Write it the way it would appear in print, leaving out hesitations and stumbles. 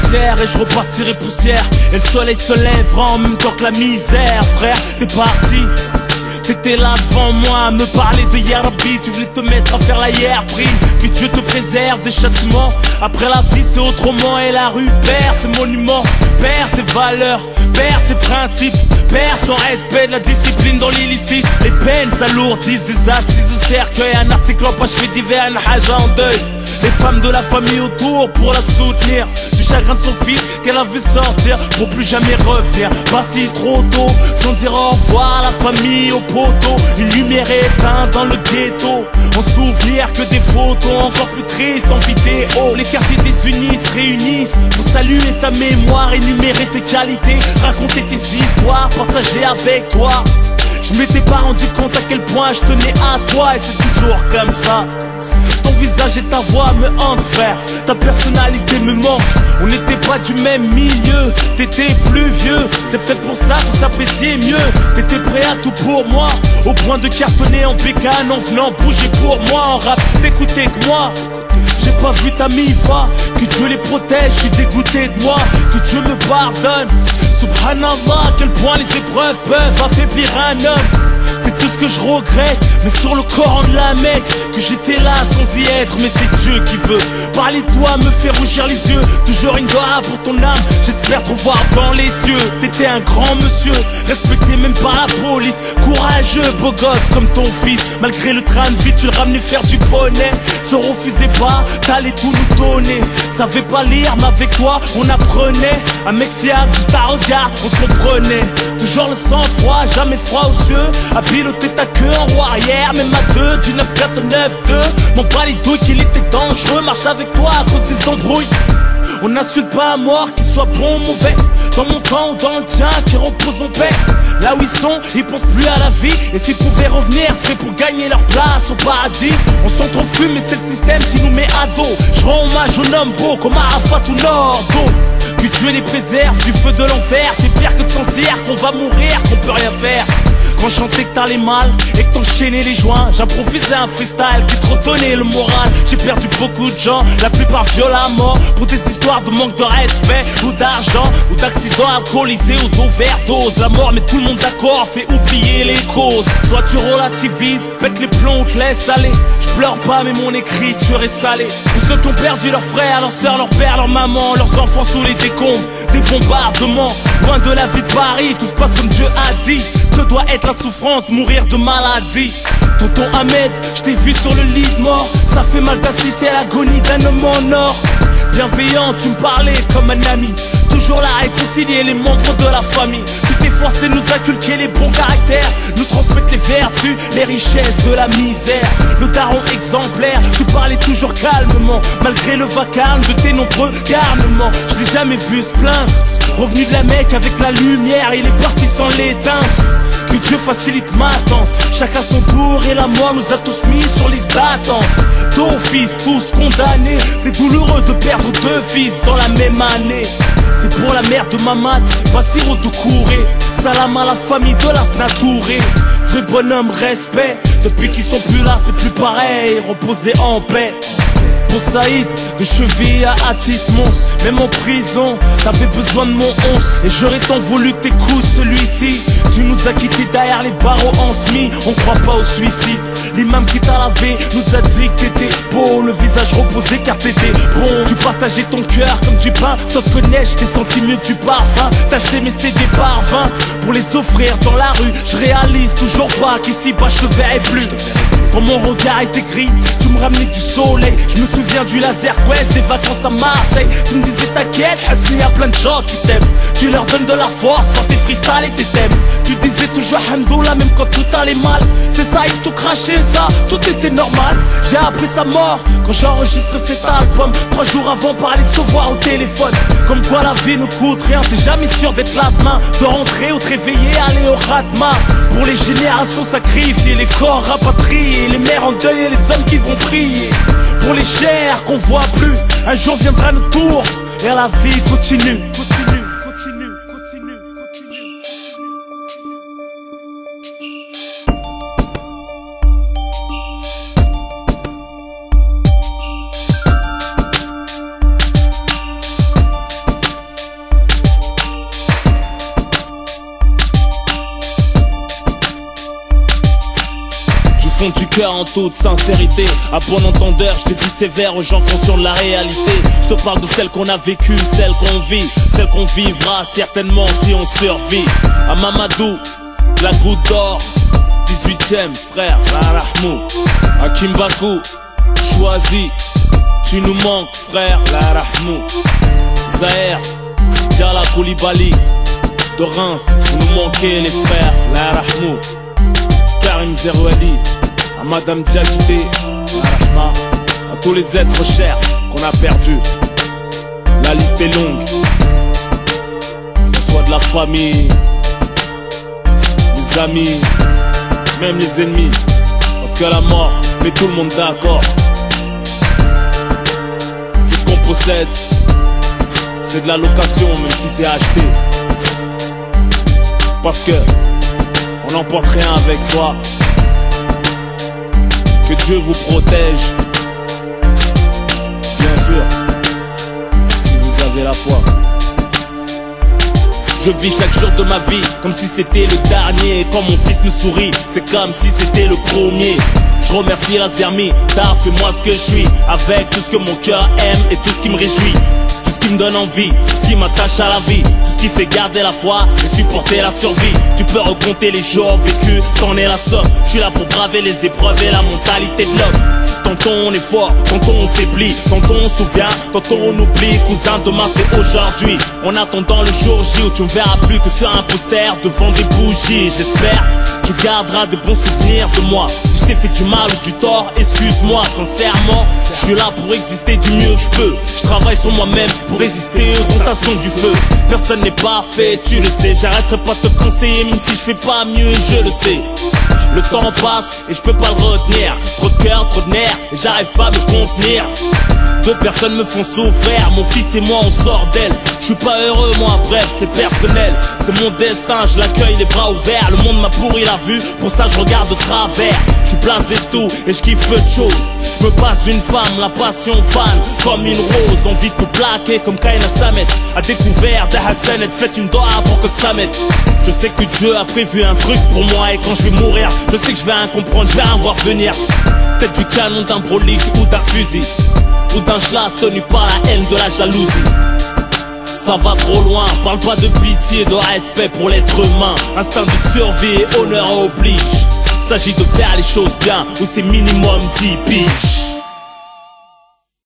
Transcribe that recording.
poussière et je repartirai poussière. Et le soleil se lèvera en même temps que la misère. Frère, t'es parti, t'étais là devant moi à me parler de Yarbi. Tu voulais te mettre à faire la hier pris. Que Dieu te préserve des châtiments. Après la vie c'est autrement. Et la rue perd ses monuments, perd ses valeurs, perd ses principes, perd son respect de la discipline dans l'illicite. Les peines s'alourdissent, des assises au cercueil. Un article en page fait divers, un haja en deuil. Les femmes de la famille autour pour la soutenir. Du chagrin de son fils qu'elle a vu sortir pour plus jamais revenir. Parti trop tôt sans dire au revoir à la famille, au poteau. Une lumière éteinte dans le ghetto. En souvenir que des photos encore plus tristes en vidéo. Les quartiers désunis se réunissent pour saluer ta mémoire, énumérer tes qualités, raconter tes histoires, partager avec toi. Je m'étais pas rendu compte à quel point je tenais à toi. Et c'est toujours comme ça. Ton visage et ta voix me hantent, frère. Ta personnalité me manque. On n'était pas du même milieu. T'étais plus vieux. C'est peut-être pour ça qu'on s'appréciait mieux. T'étais prêt à tout pour moi, au point de cartonner en bécane en venant bouger pour moi. En rap, t'écoutais que moi. J'ai pas vu ta mifa. Que Dieu les protège, je suis dégoûté de moi. Que Dieu me pardonne. Subhanallah, à quel point les épreuves peuvent affaiblir un homme. C'est tout ce que je regrette, mais sur le Coran de la Mecque, que j'étais là sans y être, mais c'est Dieu qui veut. Parler de toi me fait rougir les yeux. Toujours une doigt pour ton âme, j'espère te voir dans les yeux. T'étais un grand monsieur, respecté même par la police. Courageux, beau gosse comme ton fils. Malgré le train de vie, tu le ramenais faire du bonnet. Se refusait pas, t'allais tout nous donner. Savais pas lire, mais avec toi, on apprenait. Un mec fiable, juste à regard, on se comprenait. Toujours le sang-froid, jamais froid aux yeux. À piloter ta queue en roue arrière, même à deux, du 9-4-9-2. M'en bats les douilles qu'il était dangereux. Marche avec toi à cause des embrouilles. On n'insulte pas à mort, qu'il soit bon ou mauvais. Dans mon camp ou dans le tien, qui repose en paix. Là où ils sont, ils pensent plus à la vie. Et s'ils pouvaient revenir, c'est pour gagner leur place au paradis. On s'entrefume, mais c'est le système qui nous met à dos. Je rends hommage aux hommes beaux comme Arafat ou Nordo. Que Dieu les préserve du feu de l'enfer. C'est pire que de sentir qu'on va mourir, qu'on peut rien faire. Quand je chantais que t'allais mal et que t'enchaînais les joints, j'improvisais un freestyle qui te redonnait le moral. J'ai perdu beaucoup de gens, la plupart violemment, pour des histoires de manque de respect ou d'argent, ou d'accidents alcoolisés ou d'overdose. La mort met tout le monde d'accord, fait oublier les causes. Soit tu relativises, pète les plombs ou te laisses aller. Je pleure pas mais mon écriture est salée. Pour ceux qui ont perdu leurs frères, leurs sœurs, leurs pères, leurs mamans, leurs enfants sous les décombres des bombardements. Loin de la vie de Paris, tout se passe comme Dieu a dit. Que doit être la souffrance, mourir de maladie. Tonton Ahmed, je t'ai vu sur le lit de mort. Ça fait mal d'assister à l'agonie d'un homme en or. Bienveillant, tu me parlais comme un ami. Toujours là à réconcilier les membres de la famille. Tu t'es forcé de nous inculquer les bons caractères, nous transmettre les vertus, les richesses de la misère. Le daron exemplaire, tu parlais toujours calmement, malgré le vacarme de tes nombreux garnements. Je l'ai jamais vu se plaindre. Revenu de la Mecque avec la lumière, il est parti sans l'éteindre. Que Dieu facilite ma attente. Chacun son tour et la mort nous a tous mis sur liste d'attente. D'office, tous condamnés. C'est douloureux de perdre deux fils dans la même année. C'est pour la mère de Mamad, Bassiro de Kouré. Salam à la famille de Lasna Touré. Vrai bonhomme, respect. Depuis qu'ils sont plus là, c'est plus pareil. Reposer en paix. Pour Saïd, de cheville à Atis Mons. Même en prison, t'avais besoin de mon 11. Et j'aurais tant voulu que t'écoutes celui-ci. Tu nous as quittés derrière les barreaux en semi. On croit pas au suicide. L'imam qui t'a lavé nous a dit que t'étais beau. Le visage reposé car t'étais bon. Tu partageais ton cœur comme du pain. Sauf que neige, t'es senti mieux du parfum. T'as acheté mes CD par 20 pour les offrir dans la rue. Je réalise toujours pas qu'ici bas je te verrai plus. Quand mon regard était gris, tu me ramenais du soleil. Je me souviens du laser quest, des vacances à Marseille. Tu me disais t'inquiète, il y a plein de gens qui t'aiment. Tu leur donnes de la force par tes freestyles et tes thèmes. Tu disais toujours Hamdoullah même quand tout allait mal. C'est ça, ils t'ont craché ça, tout était normal. J'ai appris sa mort quand j'enregistre cet album. 3 jours avant, parler de se voir au téléphone. Comme quoi la vie ne coûte rien, t'es jamais sûr d'être là demain. De rentrer ou te réveiller, aller au Khatma. Pour les générations sacrifiées, les corps rapatriés, les mères en deuil et les hommes qui vont prier. Pour les chairs qu'on voit plus, un jour viendra notre tour et la vie continue. fond du cœur en toute sincérité. À bon entendeur, je te dis sévère aux gens conscients de la réalité. Je te parle de celle qu'on a vécue, celle qu'on vit, celle qu'on vivra certainement si on survit. À Mamadou, la goutte d'or, 18ème frère, la Rahmou. À Kimbaku, choisi, tu nous manques frère, la Rahmou. Zahir, Diala Koulibaly, de Reims, vous nous manquez les frères, la Rahmou. Karim Zerouali, à Madame Diakité, la Rahma, à tous les êtres chers qu'on a perdus. La liste est longue, que ce soit de la famille, les amis, même les ennemis, parce que la mort met tout le monde d'accord. Tout ce qu'on possède, c'est de la location, même si c'est acheté. Parce que on n'emporte rien avec soi. Que Dieu vous protège, bien sûr, si vous avez la foi. Je vis chaque jour de ma vie comme si c'était le dernier. Quand mon fils me sourit, c'est comme si c'était le premier. Je remercie la Zermi d'avoir fait moi ce que je suis, avec tout ce que mon cœur aime et tout ce qui me réjouit. Tout ce qui me donne envie, ce qui m'attache à la vie, tout ce qui fait garder la foi et supporter la survie. Tu peux recompter les jours vécus, t'en es la somme. Je suis là pour braver les épreuves et la mentalité de l'homme. Tantôt on est fort, tantôt on faiblit, tantôt on se souvient, tantôt on oublie. Cousin, demain c'est aujourd'hui. En attendant le jour J où tu me verras plus que sur un poster devant des bougies. J'espère tu garderas de bons souvenirs de moi. Si je t'ai fait du mal ou du tort, excuse-moi sincèrement. Je suis là pour exister du mieux que je peux. Je travaille sur moi-même pour résister aux tentations du feu. Personne n'est parfait, tu le sais. J'arrêterai pas de te conseiller même si je fais pas mieux, je le sais. Le temps passe et je peux pas le retenir. Trop de cœur, trop de nerfs et j'arrive pas à me contenir. Deux personnes me font souffrir, mon fils et moi on sort d'elle. Je suis pas heureux moi, bref c'est personnel. C'est mon destin, je l'accueille les bras ouverts. Le monde m'a pourri la vue, pour ça je regarde de travers. Je suis blasé de tout et je kiffe peu de choses. Je me passe d'une femme, la passion fan, comme une rose. Envie de me plaquer comme Kaina Samet. A découvert des Hassan et faites une doha pour que ça m'aide. Je sais que Dieu a prévu un truc pour moi et quand je vais mourir, je sais que je vais rien comprendre, je vais rien voir venir. Peut-être du canon d'un brolique ou d'un fusil, ou d'un schlass tenu par la haine de la jalousie. Ça va trop loin, parle pas de pitié, de respect pour l'être humain. Instinct de survie et honneur oblige. S'agit de faire les choses bien, ou c'est minimum 10 piges.